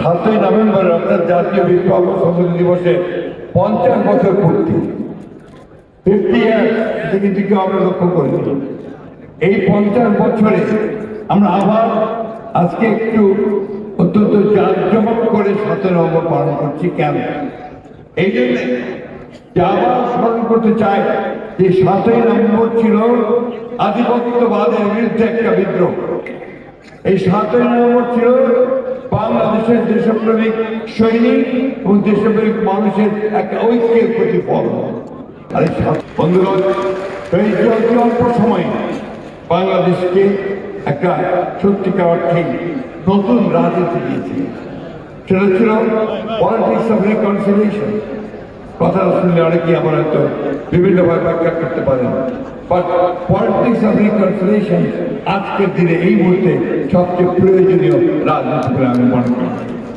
7ই November অর্থাৎ জাতীয় বিপ্লব ও সংহতি দিবসে 50 বছর পূর্তি 50 ইয়ার্স দিকে আমরা লক্ষ্য করেছি। এই 50 বছরে আমরা আবার আজকে একটু অত্যন্ত জাঁকজমক করে 7ই নভেম্বর পালন করছি। কেন? এই জন্য আবার স্মরণ করতে চাই যে 7ই নভেম্বর ছিল আধিপত্যবাদের বিরুদ্ধে একটা বিদ্রোহ। এই 7ই নভেম্বর ছিল বাংলাদেশের দেশপ্রেমিক সৈনিক এবং দেশপ্রেমিক মানুষের একটা ঐক্যের প্রতিফলন। আর বন্ধুগণ, এই অল্প সময়ে বাংলাদেশকে একটা সত্যিকার অর্থে নতুন রাজনীতি দিয়েছে। সেটা ছিল পলিটিক্স অফ রিকনসিলিয়েশন। কথা শুনলে অনেকে আবার হয়তো বিভিন্নভাবে ব্যাখ্যা করতে পারেন, বাট পলিটিক্স অফ রিকনসিলিয়েশন আজকের দিনে এই মুহূর্তে সবচেয়ে প্রয়োজনীয় রাজনীতি বলে আমি মনে করি।